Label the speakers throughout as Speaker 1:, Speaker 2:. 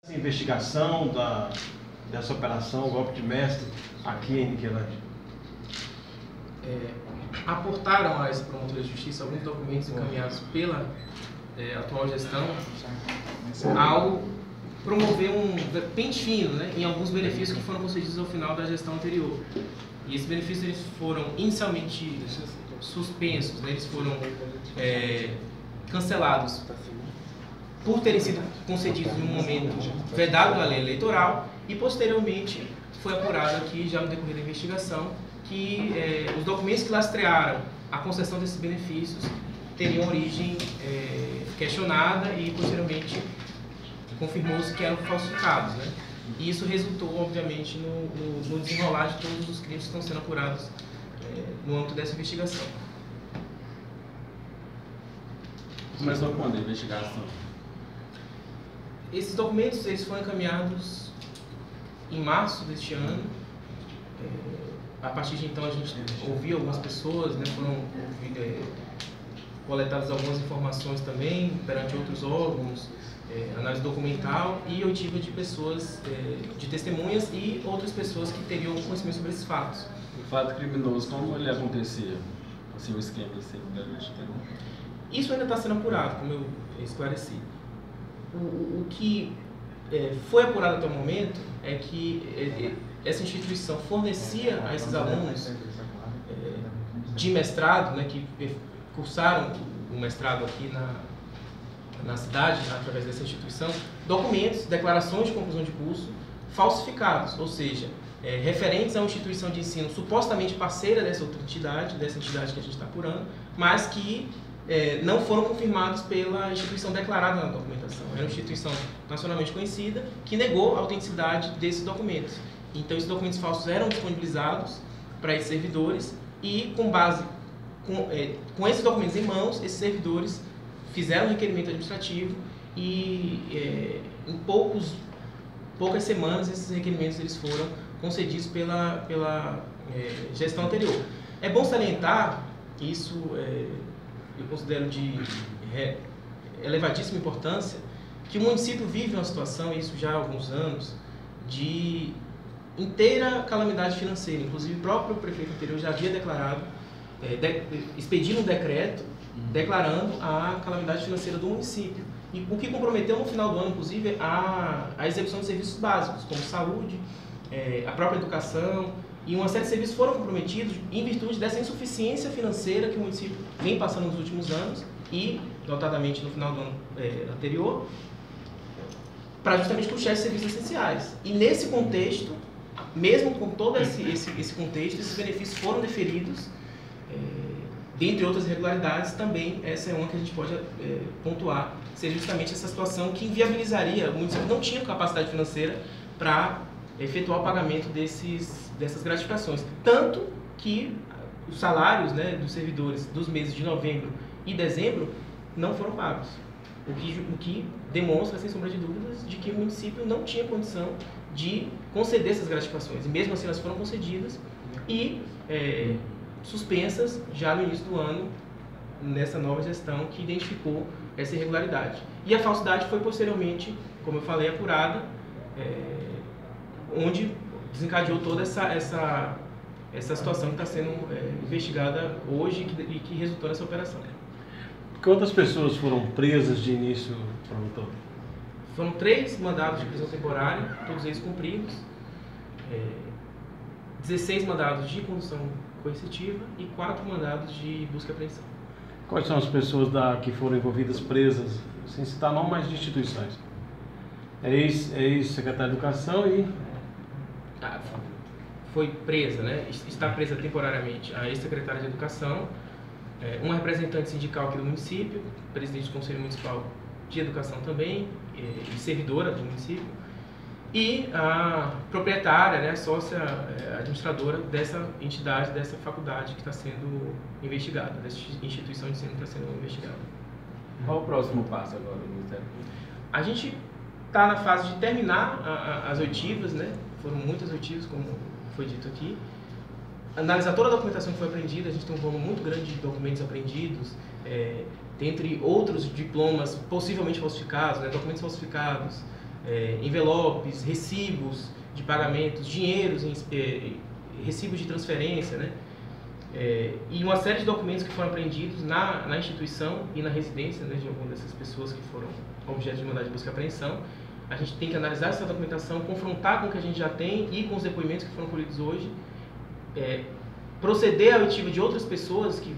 Speaker 1: Investigação dessa operação golpe de mestre aqui em Niquelândia?
Speaker 2: Aportaram a essa promotoria de justiça alguns documentos encaminhados pela atual gestão ao promover um pente fino, né, em alguns benefícios que foram concedidos ao final da gestão anterior. E esses benefícios eles foram inicialmente suspensos, né, eles foram cancelados por terem sido concedidos em um momento vedado pela lei eleitoral, e posteriormente foi apurado aqui, já no decorrer da investigação, que os documentos que lastrearam a concessão desses benefícios teriam origem questionada, e posteriormente confirmou-se que eram falsificados, né? E isso resultou, obviamente, no desenrolar de todos os crimes que estão sendo apurados no âmbito dessa investigação.
Speaker 3: Começou quando a investigação?
Speaker 2: Esses documentos eles foram encaminhados em março deste ano. A partir de então a gente ouviu algumas pessoas, né, foram coletadas algumas informações também perante outros órgãos, análise documental e oitiva de pessoas, de testemunhas e outras pessoas que teriam conhecimento sobre esses fatos.
Speaker 3: O fato criminoso, como ele acontecia? Assim, o esquema assim,
Speaker 2: Isso ainda está sendo apurado, como eu esclareci. O que foi apurado até o momento é que essa instituição fornecia a esses alunos de mestrado, né, que cursaram o mestrado aqui na cidade, através dessa instituição, documentos, declarações de conclusão de curso falsificados, ou seja, referentes a uma instituição de ensino supostamente parceira dessa outra entidade, dessa entidade que a gente está apurando, mas que não foram confirmados pela instituição declarada na documentação. Era uma instituição nacionalmente conhecida que negou a autenticidade desses documentos. Então, esses documentos falsos eram disponibilizados para esses servidores e, com esses documentos em mãos, esses servidores fizeram um requerimento administrativo e, em poucas semanas, esses requerimentos eles foram concedidos pela gestão anterior. É bom salientar, isso eu considero de elevadíssima importância, que o município vive uma situação, isso já há alguns anos, de inteira calamidade financeira. Inclusive, o próprio prefeito anterior já havia declarado, expedindo um decreto declarando a calamidade financeira do município. E o que comprometeu no final do ano, inclusive, a execução de serviços básicos, como saúde, a própria educação, e uma série de serviços foram comprometidos em virtude dessa insuficiência financeira que o município vem passando nos últimos anos e, notadamente, no final do ano anterior, para justamente custear esses serviços essenciais. E nesse contexto, mesmo com todo esse contexto, esses benefícios foram deferidos, dentre outras irregularidades. Também essa é uma que a gente pode pontuar, seja justamente essa situação que inviabilizaria, o município não tinha capacidade financeira para efetuar o pagamento dessas gratificações. Tanto que os salários, né, dos servidores dos meses de novembro e dezembro não foram pagos. O que demonstra, sem sombra de dúvidas, de que o município não tinha condição de conceder essas gratificações. E mesmo assim elas foram concedidas e suspensas já no início do ano, nessa nova gestão que identificou essa irregularidade. E a falsidade foi posteriormente, como eu falei, apurada, onde desencadeou toda essa situação que está sendo investigada hoje e que resultou nessa operação.
Speaker 1: Quantas pessoas foram presas de início, promotor?
Speaker 2: Foram 3 mandados de prisão temporária, todos eles cumpridos, 16 mandados de condução coercitiva e 4 mandados de busca e apreensão.
Speaker 1: Quais são as pessoas que foram envolvidas presas, sem citar não mais de instituições? Ex-secretário de Educação e...
Speaker 2: Foi presa, né? Está presa temporariamente a ex-secretária de Educação, uma representante sindical aqui do município, presidente do Conselho Municipal de Educação também, e servidora do município, e a proprietária, né, sócia administradora dessa entidade, dessa faculdade que está sendo investigada, dessa instituição de ensino que está sendo investigada.
Speaker 3: Qual o próximo passo agora, Ministério?
Speaker 2: A gente está na fase de terminar as oitivas, né? Foram muitas oitivas, como foi dito aqui. Analisar toda a documentação que foi apreendida, a gente tem um volume muito grande de documentos apreendidos, dentre outros diplomas possivelmente falsificados, né, documentos falsificados, envelopes, recibos de pagamentos, dinheiros, recibos de transferência, né? E uma série de documentos que foram apreendidos na instituição e na residência, né, de algumas dessas pessoas que foram objeto de mandado de busca e apreensão. A gente tem que analisar essa documentação, confrontar com o que a gente já tem e com os depoimentos que foram colhidos hoje, proceder à oitiva de outras pessoas que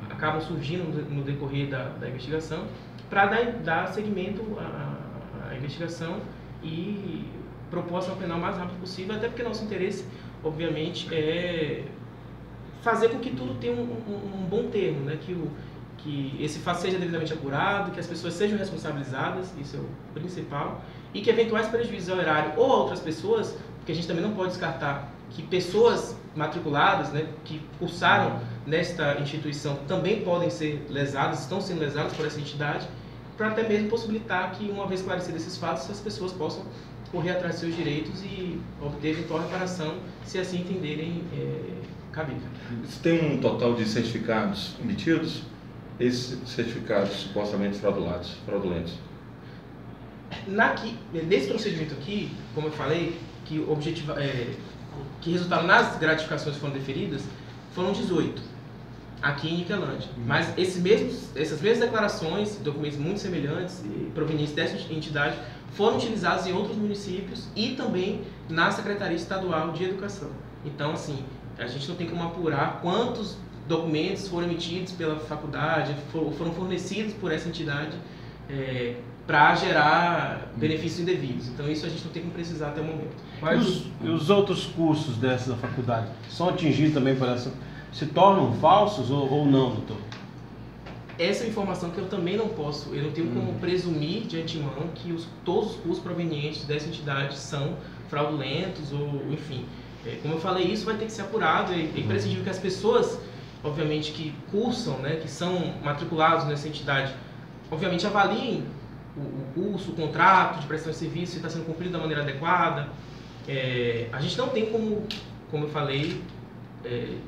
Speaker 2: acabam surgindo no decorrer da investigação, para dar seguimento à investigação e propor ação penal o mais rápido possível, até porque nosso interesse, obviamente, é fazer com que tudo tenha um bom termo, né? Que esse fato seja devidamente apurado, que as pessoas sejam responsabilizadas, isso é o principal, e que eventuais prejuízos ao erário ou a outras pessoas, porque a gente também não pode descartar que pessoas matriculadas, né, que cursaram nesta instituição também podem ser lesadas, estão sendo lesadas por essa entidade, para até mesmo possibilitar que, uma vez esclarecidos esses fatos, as pessoas possam correr atrás de seus direitos e obter eventual reparação, se assim entenderem cabível.
Speaker 4: Você tem um total de certificados emitidos? Esses certificados supostamente fraudulentos?
Speaker 2: Nesse procedimento aqui, como eu falei, que resultaram nas gratificações que foram deferidas, foram 18, aqui em Niquelândia. Mas essas mesmas declarações, documentos muito semelhantes e provenientes dessa entidade, foram utilizados em outros municípios e também na Secretaria Estadual de Educação. Então, assim, a gente não tem como apurar quantos documentos foram emitidos pela faculdade, foram fornecidos por essa entidade para gerar benefícios indevidos. Então, isso a gente não tem como precisar até o momento.
Speaker 1: E os outros cursos dessa faculdade são atingidos também por essa... Se tornam falsos ou não, doutor?
Speaker 2: Essa é a informação que eu também não posso, eu não tenho como presumir de antemão que todos os cursos provenientes dessa entidade são fraudulentos ou, enfim. Como eu falei, isso vai ter que ser apurado. É imprescindível que as pessoas, obviamente, que cursam, né, que são matriculados nessa entidade, obviamente avaliem o curso, o contrato de prestação de serviço, se está sendo cumprido da maneira adequada. A gente não tem como eu falei,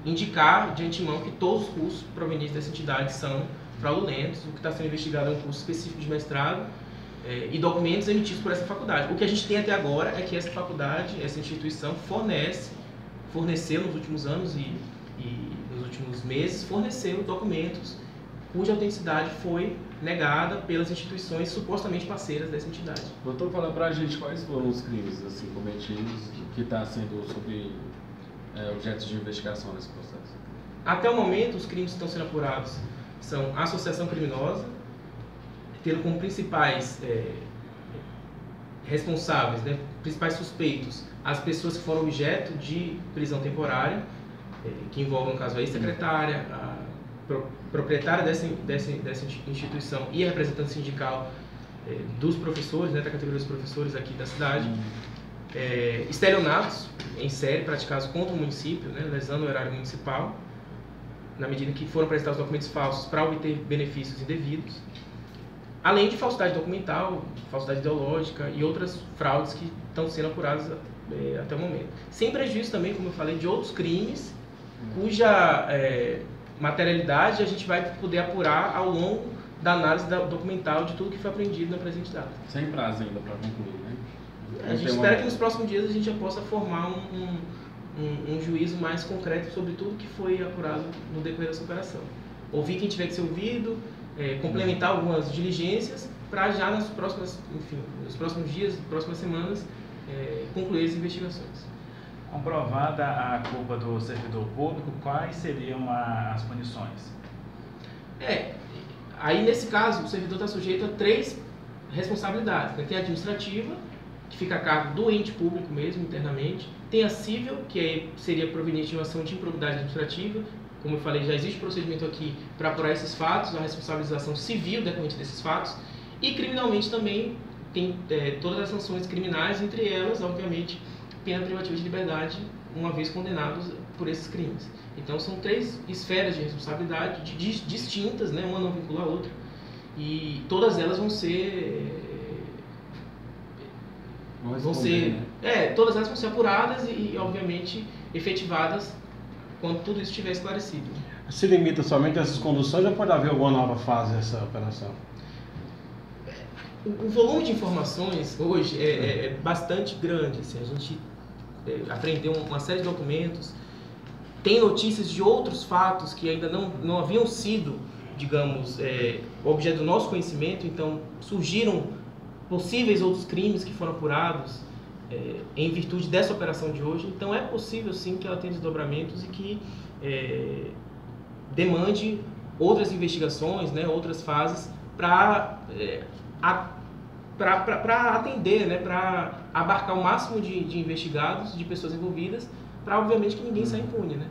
Speaker 2: indicar de antemão que todos os cursos provenientes dessa entidade são fraudulentos. O que está sendo investigado é um curso específico de mestrado e documentos emitidos por essa faculdade. O que a gente tem até agora é que essa faculdade, essa instituição, forneceu nos últimos anos e nos últimos meses, forneceu documentos cuja autenticidade foi negada pelas instituições supostamente parceiras dessa entidade.
Speaker 3: Doutor, fala pra gente quais foram os crimes assim, cometidos que está sendo sob objetos de investigação nesse processo.
Speaker 2: Até o momento, os crimes que estão sendo apurados são associação criminosa, tendo como principais responsáveis, né, principais suspeitos, as pessoas que foram objeto de prisão temporária, que envolvem, no caso, a ex-secretária, a proprietária dessa instituição e a representante sindical dos professores, né, da categoria dos professores aqui da cidade. Estelionatos em série praticados contra o município, né, lesando o erário municipal, na medida que foram apresentados documentos falsos para obter benefícios indevidos, além de falsidade documental, falsidade ideológica e outras fraudes que estão sendo apuradas até o momento. Sem prejuízo também, como eu falei, de outros crimes cuja materialidade a gente vai poder apurar ao longo da análise documental de tudo que foi apreendido na presente data.
Speaker 3: Sem prazo ainda para concluir, né?
Speaker 2: A gente espera que nos próximos dias a gente já possa formar um juízo mais concreto sobre tudo que foi apurado no decorrer dessa operação. Ouvir quem tiver que ser ouvido, complementar algumas diligências para já nos próximos dias, próximas semanas, concluir as investigações.
Speaker 5: Comprovada a culpa do servidor público, quais seriam as punições?
Speaker 2: Aí nesse caso o servidor está sujeito a 3 responsabilidades, né? Tem a administrativa, que fica a cargo do ente público mesmo, internamente. Tem a civil, que seria proveniente de uma ação de improbidade administrativa. Como eu falei, já existe procedimento aqui para apurar esses fatos, a responsabilização civil decorrente desses fatos. E criminalmente também tem todas as sanções criminais, entre elas, obviamente, pena privativa de liberdade, uma vez condenados por esses crimes. Então são 3 esferas de responsabilidade distintas, né? Uma não vincula a outra. E todas elas todas elas vão ser apuradas e, obviamente, efetivadas quando tudo isso estiver esclarecido.
Speaker 1: Se limita somente a essas conduções ou pode haver alguma nova fase dessa operação?
Speaker 2: O volume de informações hoje é bastante grande. Assim, a gente apreendeu uma série de documentos, tem notícias de outros fatos que ainda não haviam sido, digamos, objeto do nosso conhecimento, então surgiram possíveis outros crimes que foram apurados em virtude dessa operação de hoje. Então é possível sim que ela tenha desdobramentos e que demande outras investigações, né, outras fases para atender, né, para abarcar o máximo de investigados, de pessoas envolvidas, para obviamente que ninguém saia impune, né?